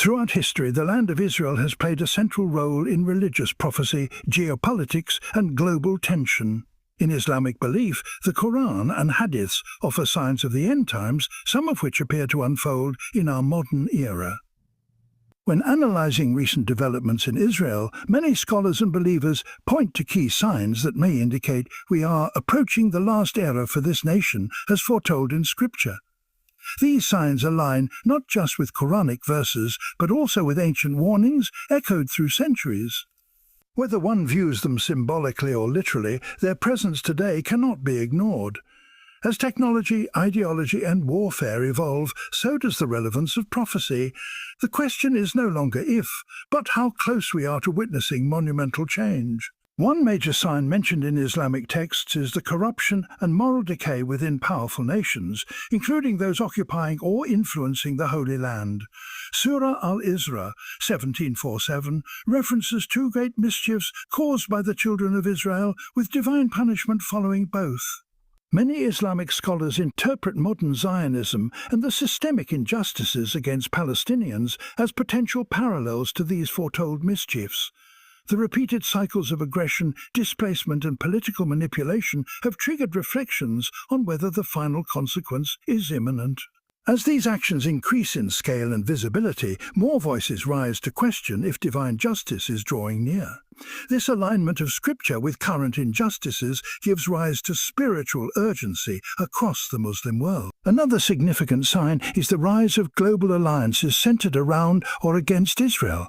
Throughout history, the land of Israel has played a central role in religious prophecy, geopolitics, and global tension. In Islamic belief, the Quran and Hadiths offer signs of the end times, some of which appear to unfold in our modern era. When analyzing recent developments in Israel, many scholars and believers point to key signs that may indicate we are approaching the last era for this nation as foretold in Scripture. These signs align not just with Quranic verses, but also with ancient warnings echoed through centuries. Whether one views them symbolically or literally, their presence today cannot be ignored. As technology, ideology, and warfare evolve, so does the relevance of prophecy. The question is no longer if, but how close we are to witnessing monumental change. One major sign mentioned in Islamic texts is the corruption and moral decay within powerful nations, including those occupying or influencing the Holy Land. Surah Al-Isra 17:47 references two great mischiefs caused by the children of Israel, with divine punishment following both. Many Islamic scholars interpret modern Zionism and the systemic injustices against Palestinians as potential parallels to these foretold mischiefs. The repeated cycles of aggression, displacement, and political manipulation have triggered reflections on whether the final consequence is imminent. As these actions increase in scale and visibility, more voices rise to question if divine justice is drawing near. This alignment of Scripture with current injustices gives rise to spiritual urgency across the Muslim world. Another significant sign is the rise of global alliances centered around or against Israel.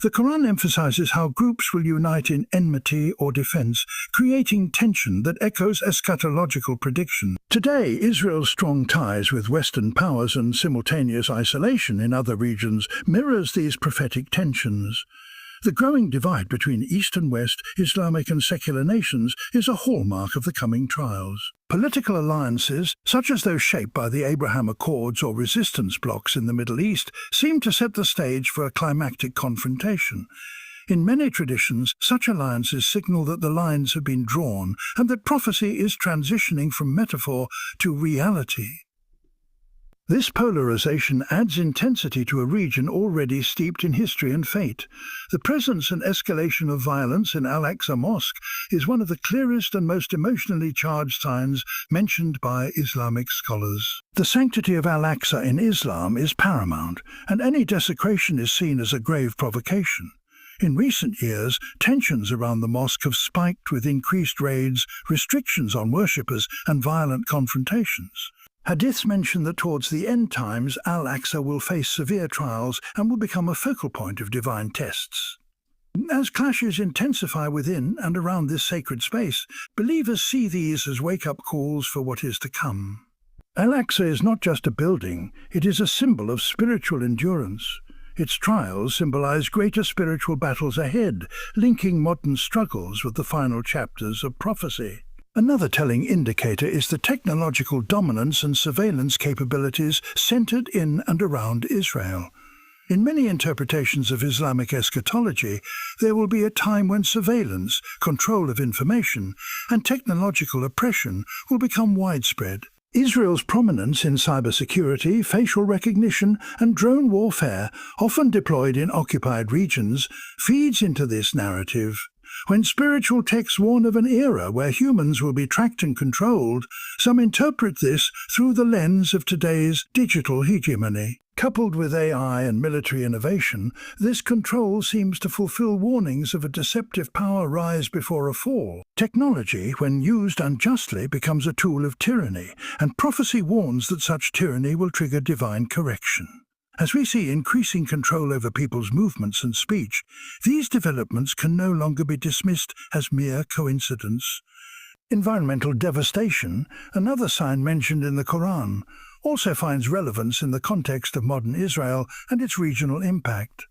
The Quran emphasizes how groups will unite in enmity or defense, creating tension that echoes eschatological prediction. Today, Israel's strong ties with Western powers and simultaneous isolation in other regions mirrors these prophetic tensions. The growing divide between East and West, Islamic and secular nations, is a hallmark of the coming trials. Political alliances, such as those shaped by the Abraham Accords or resistance blocs in the Middle East, seem to set the stage for a climactic confrontation. In many traditions, such alliances signal that the lines have been drawn and that prophecy is transitioning from metaphor to reality. This polarization adds intensity to a region already steeped in history and fate. The presence and escalation of violence in Al-Aqsa Mosque is one of the clearest and most emotionally charged signs mentioned by Islamic scholars. The sanctity of Al-Aqsa in Islam is paramount, and any desecration is seen as a grave provocation. In recent years, tensions around the mosque have spiked with increased raids, restrictions on worshippers, and violent confrontations. Hadiths mention that towards the end times, Al-Aqsa will face severe trials and will become a focal point of divine tests. As clashes intensify within and around this sacred space, believers see these as wake-up calls for what is to come. Al-Aqsa is not just a building, it is a symbol of spiritual endurance. Its trials symbolize greater spiritual battles ahead, linking modern struggles with the final chapters of prophecy. Another telling indicator is the technological dominance and surveillance capabilities centered in and around Israel. In many interpretations of Islamic eschatology, there will be a time when surveillance, control of information, and technological oppression will become widespread. Israel's prominence in cybersecurity, facial recognition, and drone warfare, often deployed in occupied regions, feeds into this narrative. When spiritual texts warn of an era where humans will be tracked and controlled, some interpret this through the lens of today's digital hegemony. Coupled with AI and military innovation, this control seems to fulfill warnings of a deceptive power rise before a fall. Technology, when used unjustly, becomes a tool of tyranny, and prophecy warns that such tyranny will trigger divine correction. As we see increasing control over people's movements and speech, these developments can no longer be dismissed as mere coincidence. Environmental devastation, another sign mentioned in the Quran, also finds relevance in the context of modern Israel and its regional impact.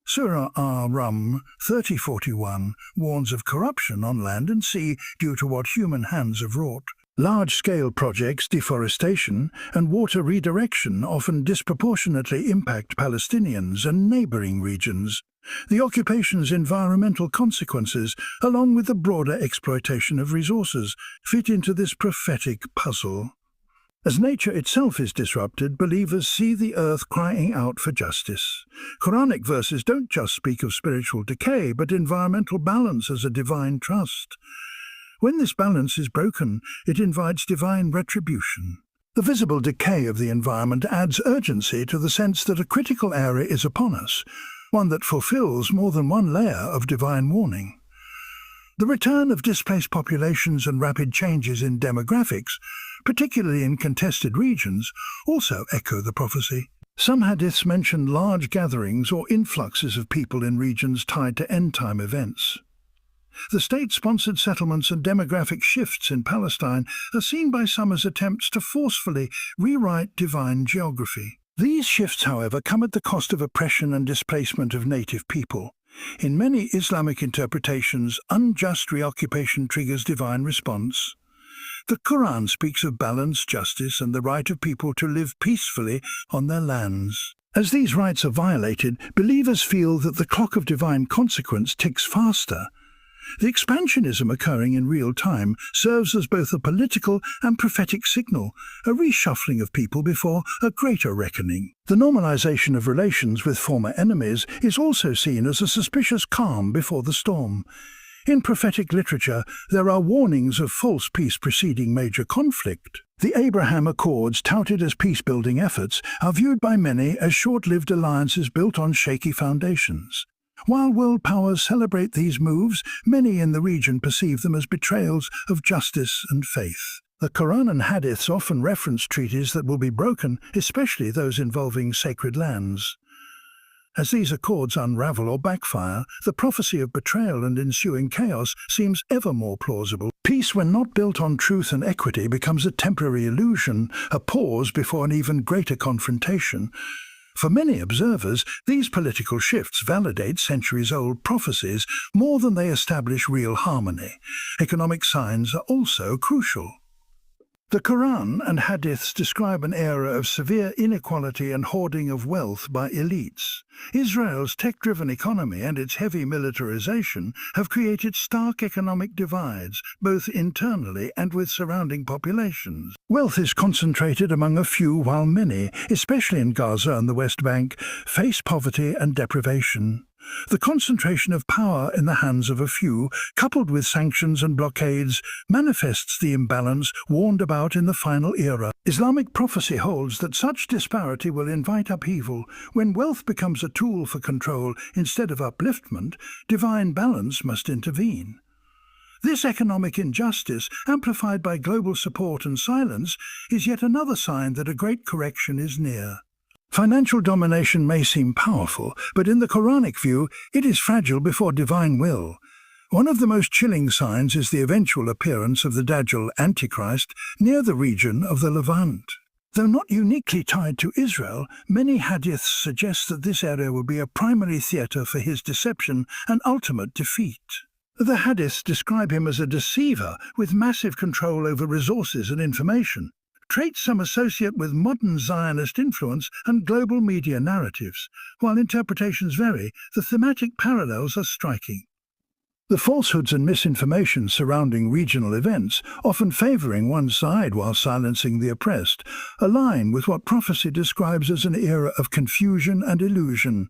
Surah Al-Rum 30:41 warns of corruption on land and sea due to what human hands have wrought. Large-scale projects, deforestation, and water redirection often disproportionately impact Palestinians and neighboring regions. The occupation's environmental consequences, along with the broader exploitation of resources, fit into this prophetic puzzle. As nature itself is disrupted, believers see the earth crying out for justice. Quranic verses don't just speak of spiritual decay, but environmental balance as a divine trust. When this balance is broken, it invites divine retribution. The visible decay of the environment adds urgency to the sense that a critical era is upon us, one that fulfills more than one layer of divine warning. The return of displaced populations and rapid changes in demographics, particularly in contested regions, also echo the prophecy. Some hadiths mention large gatherings or influxes of people in regions tied to end-time events. The state-sponsored settlements and demographic shifts in Palestine are seen by some as attempts to forcefully rewrite divine geography. These shifts, however, come at the cost of oppression and displacement of native people. In many Islamic interpretations, unjust reoccupation triggers divine response. The Quran speaks of balance, justice, and the right of people to live peacefully on their lands. As these rights are violated, believers feel that the clock of divine consequence ticks faster. The expansionism occurring in real time serves as both a political and prophetic signal, a reshuffling of people before a greater reckoning. The normalization of relations with former enemies is also seen as a suspicious calm before the storm. In prophetic literature, there are warnings of false peace preceding major conflict. The Abraham Accords, touted as peace-building efforts, are viewed by many as short-lived alliances built on shaky foundations. While world powers celebrate these moves, many in the region perceive them as betrayals of justice and faith. The Quran and Hadiths often reference treaties that will be broken, especially those involving sacred lands. As these accords unravel or backfire, the prophecy of betrayal and ensuing chaos seems ever more plausible. Peace, when not built on truth and equity, becomes a temporary illusion, a pause before an even greater confrontation. For many observers, these political shifts validate centuries-old prophecies more than they establish real harmony. Economic signs are also crucial. The Quran and Hadiths describe an era of severe inequality and hoarding of wealth by elites. Israel's tech-driven economy and its heavy militarization have created stark economic divides, both internally and with surrounding populations. Wealth is concentrated among a few, while many, especially in Gaza and the West Bank, face poverty and deprivation. The concentration of power in the hands of a few, coupled with sanctions and blockades, manifests the imbalance warned about in the final era. Islamic prophecy holds that such disparity will invite upheaval. When wealth becomes a tool for control instead of upliftment, divine balance must intervene. This economic injustice, amplified by global support and silence, is yet another sign that a great correction is near. Financial domination may seem powerful, but in the Quranic view, it is fragile before divine will. One of the most chilling signs is the eventual appearance of the Dajjal Antichrist near the region of the Levant. Though not uniquely tied to Israel, many hadiths suggest that this area will be a primary theatre for his deception and ultimate defeat. The hadiths describe him as a deceiver with massive control over resources and information, traits some associate with modern Zionist influence and global media narratives. While interpretations vary, the thematic parallels are striking. The falsehoods and misinformation surrounding regional events, often favoring one side while silencing the oppressed, align with what prophecy describes as an era of confusion and illusion.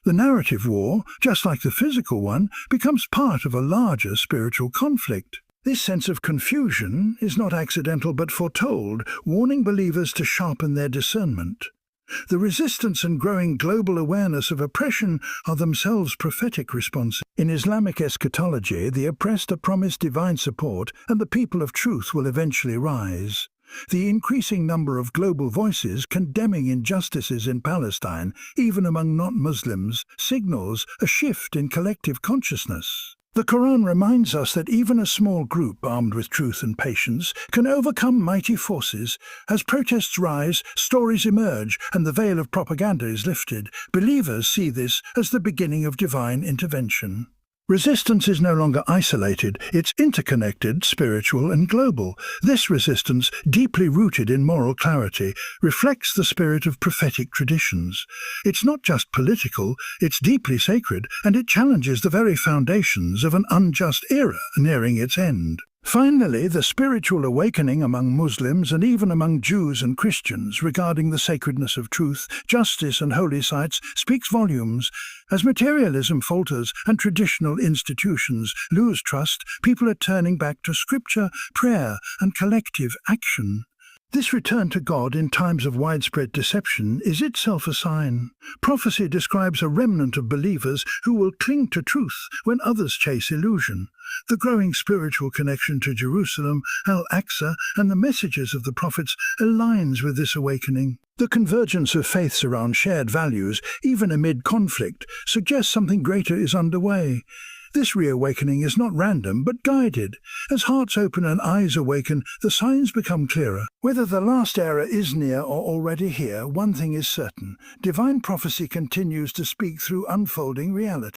The narrative war, just like the physical one, becomes part of a larger spiritual conflict. This sense of confusion is not accidental but foretold, warning believers to sharpen their discernment. The resistance and growing global awareness of oppression are themselves prophetic responses. In Islamic eschatology, the oppressed are promised divine support and the people of truth will eventually rise. The increasing number of global voices condemning injustices in Palestine, even among non-Muslims, signals a shift in collective consciousness. The Quran reminds us that even a small group armed with truth and patience can overcome mighty forces. As protests rise, stories emerge, and the veil of propaganda is lifted. Believers see this as the beginning of divine intervention. Resistance is no longer isolated, it's interconnected, spiritual and global. This resistance, deeply rooted in moral clarity, reflects the spirit of prophetic traditions. It's not just political, it's deeply sacred, and it challenges the very foundations of an unjust era nearing its end. Finally, the spiritual awakening among Muslims and even among Jews and Christians regarding the sacredness of truth, justice and holy sites speaks volumes. As materialism falters and traditional institutions lose trust, people are turning back to scripture, prayer and collective action. This return to God in times of widespread deception is itself a sign. Prophecy describes a remnant of believers who will cling to truth when others chase illusion. The growing spiritual connection to Jerusalem, Al-Aqsa, and the messages of the prophets aligns with this awakening. The convergence of faiths around shared values, even amid conflict, suggests something greater is underway. This reawakening is not random, but guided. As hearts open and eyes awaken, the signs become clearer. Whether the last era is near or already here, one thing is certain: divine prophecy continues to speak through unfolding reality.